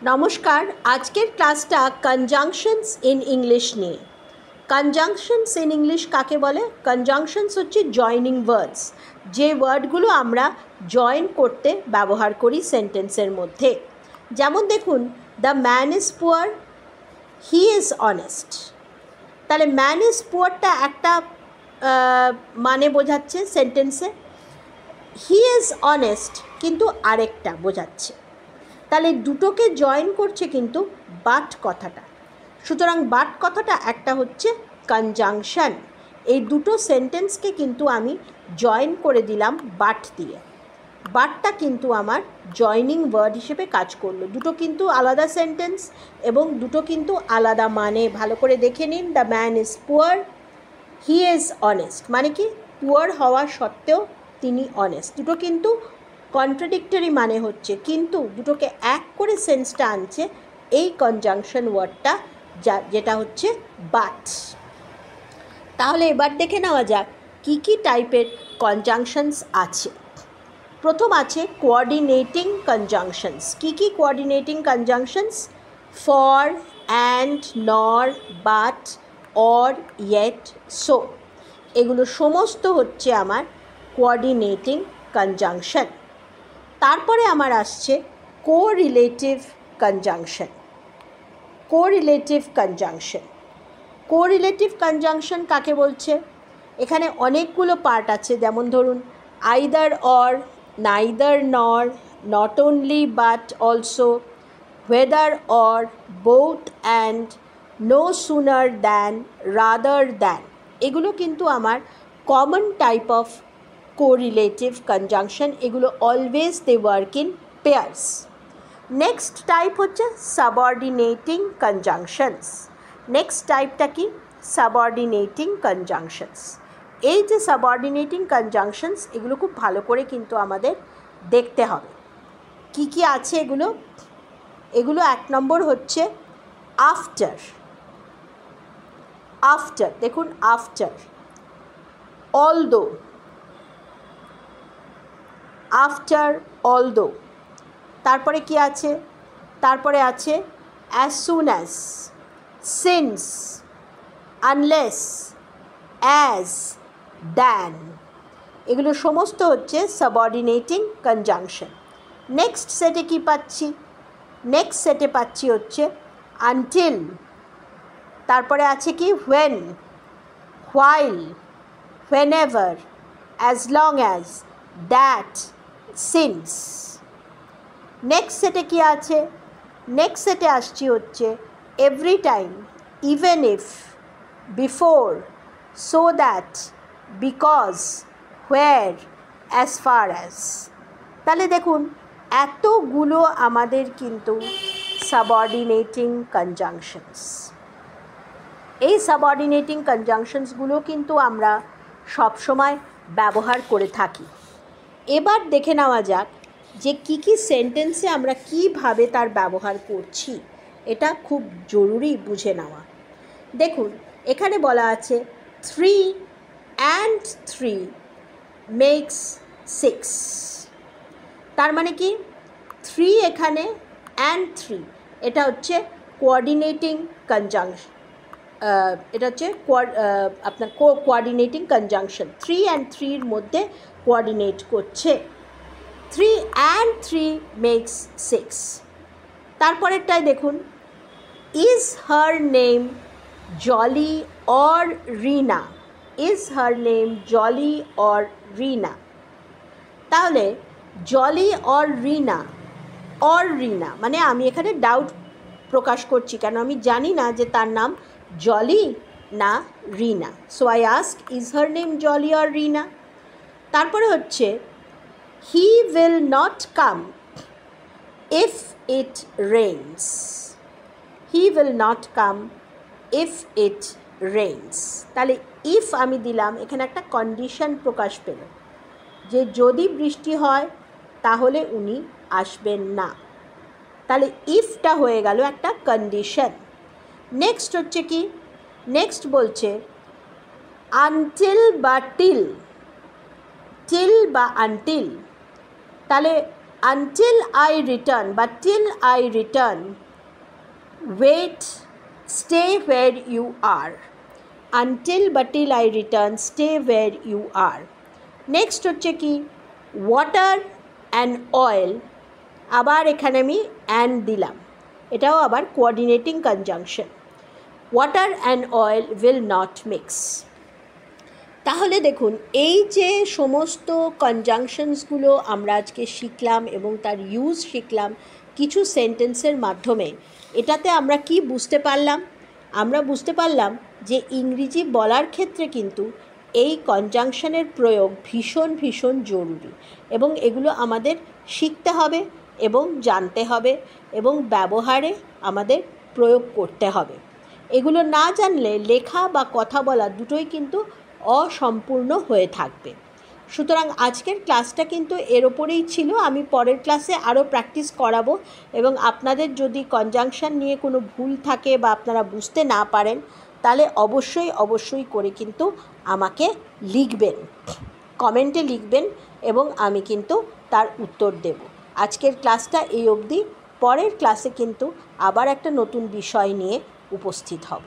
নমস্কার, আজকের ক্লাসটা কনজাংশনস ইন ইংলিশ নিয়ে। কনজাংশনস ইন ইংলিশ কাকে বলে? কনজাংশনস হচ্ছে জয়নিং ওয়ার্ডস, যে ওয়ার্ডগুলো আমরা জয়েন করতে ব্যবহার করি সেন্টেন্সের মধ্যে। যেমন দেখুন, the man is poor, he is honest. তাহলে ম্যান ইজ পুয়ারটা একটা মানে বোঝাচ্ছে সেন্টেন্সে, হি ইজ অনেস্ট কিন্তু আরেকটা বোঝাচ্ছে। তাহলে দুটোকে জয়েন করছে কিন্তু বাট কথাটা। সুতরাং বাট কথাটা একটা হচ্ছে কনজাংশন। এই দুটো সেন্টেন্সকে কিন্তু আমি জয়েন করে দিলাম বাট দিয়ে। বাটটা কিন্তু আমার জয়নিং ওয়ার্ড হিসেবে কাজ করলো। দুটো কিন্তু আলাদা সেন্টেন্স এবং দুটো কিন্তু আলাদা মানে। ভালো করে দেখে নিন, the man is poor, he is honest. মানে কি, পুয়ার হওয়া সত্ত্বেও তিনি অনেস্ট। দুটো কিন্তু কন্ট্রাডিক্টরি মানে হচ্ছে, কিন্তু দুটোকে এক করে সেন্সটা আনছে এই কনজাংশন ওয়ার্ডটা, যেটা হচ্ছে বাট। তাহলে এবার দেখে নেওয়া যাক কী কী টাইপের কনজাংশনস আছে। প্রথম আছে কোঅর্ডিনেটিং কনজাংশনস। কী কী coordinating conjunctions? For, and, nor, but, or, yet, so. এগুলো সমস্ত হচ্ছে আমার কোঅর্ডিনেটিং কনজাংশন। তারপরে আমার আসছে correlative conjunction. Correlative conjunction, correlative conjunction কাকে বলছে? এখানে অনেকগুলো পার্ট আছে। যেমন ধরুন, either or, neither nor, not only but also, whether or, both and, no sooner than, rather than। এগুলো কিন্তু আমার common type of correlative conjunction. এগুলো always they work in pairs. Next type হচ্ছে সাবঅর্ডিনেটিং কনজাংশনস। নেক্সট টাইপটা কি? Subordinating conjunctions. এই যে subordinating conjunctions, এগুলো খুব ভালো করে কিন্তু আমাদের দেখতে হবে কি কি আছে এগুলো। এগুলো এক নম্বর হচ্ছে আফটার। আফটার দেখুন, আফটার, অলদো, আফটার, অলদো। তারপরে কি আছে? তারপরে আছে as soon as, since, unless, as, than. এগুলো সমস্ত হচ্ছে সাবঅর্ডিনেটিং কনজাংশন। নেক্সট সেটে কি পাচ্ছি? নেক্সট সেটে পাচ্ছি হচ্ছে আনটিল। তারপরে আছে কি? When, while, হোয়েনেভার, as long as, that, since. Next সেটে কি আছে? নেক্সট সেটে আসছি হচ্ছে every time, even if, before, so that, because, where, as far as. তাহলে দেখুন, এতগুলো আমাদের কিন্তু সাবঅর্ডিনেটিং কনজাংশনস। এই সাবঅর্ডিনেটিং কনজাংশনসগুলো কিন্তু আমরা সবসময় ব্যবহার করে থাকি। এবার দেখে নেওয়া যাক যে কী কী সেন্টেন্সে আমরা কীভাবে তার ব্যবহার করছি। এটা খুব জরুরি বুঝে নেওয়া। দেখুন, এখানে বলা আছে 3 and 3 makes 6। তার মানে কি? 3 এখানে and 3, এটা হচ্ছে কোঅর্ডিনেটিং কনজাংশন। এটা হচ্ছে আপনার কোঅর্ডিনেটিং কনজাংশন। 3 and 3 মধ্যে কোঅর্ডিনেট করছে। 3 and 3 makes 6। তারপরেরটাই দেখুন, is her name Jolly or Rina. Is her name Jolly or Rina. তাহলে জলি অর রিনা, অর রিনা মানে আমি এখানে ডাউট প্রকাশ করছি, কেন আমি জানি না যে তার নাম জলি না Rina. So I ask, is her name Jolly or Rina? তারপরে হচ্ছে he will not come if it rains. He will not come if it rains. তাহলে ইফ আমি দিলাম, এখানে একটা কন্ডিশন প্রকাশ পেল যে যদি বৃষ্টি হয় তাহলে উনি আসবেন না। তাহলে ইফটা হয়ে গেল একটা কন্ডিশন। নেক্সট হচ্ছে কি? নেক্সট বলছে আনটিল বা টিল। টিল বা আনটিল। তাহলে until I return বা till I return, wait, stay where you are. until বা till I return, stay where you are. Next হচ্ছে কি ওয়াটার অ্যান্ড অয়েল, আবার এখানে আমি অ্যান্ড দিলাম, এটাও আবার coordinating conjunction. Water and oil will not mix. তাহলে দেখুন এই যে সমস্ত কনজাংশনসগুলো আমরা আজকে শিখলাম এবং তার ইউজ শিখলাম কিছু সেন্টেন্সের মাধ্যমে, এটাতে আমরা কি বুঝতে পারলাম? আমরা বুঝতে পারলাম যে ইংরেজি বলার ক্ষেত্রে কিন্তু এই কনজাংশনের প্রয়োগ ভীষণ ভীষণ জরুরি এবং এগুলো আমাদের শিখতে হবে এবং জানতে হবে এবং ব্যবহারে আমাদের প্রয়োগ করতে হবে। এগুলো না জানলে লেখা বা কথা বলা দুটোই কিন্তু অসম্পূর্ণ হয়ে থাকবে। সুতরাং আজকের ক্লাসটা কিন্তু এর ওপরেই ছিল। আমি পরের ক্লাসে আরও প্র্যাকটিস করাবো এবং আপনাদের যদি কনজাংশন নিয়ে কোনো ভুল থাকে বা আপনারা বুঝতে না পারেন তাহলে অবশ্যই করে কিন্তু আমাকে লিখবেন, কমেন্টে লিখবেন এবং আমি কিন্তু তার উত্তর দেব। আজকের ক্লাসটা এই অবধি। পরের ক্লাসে কিন্তু আবার একটা নতুন বিষয় নিয়ে উপস্থিত হব।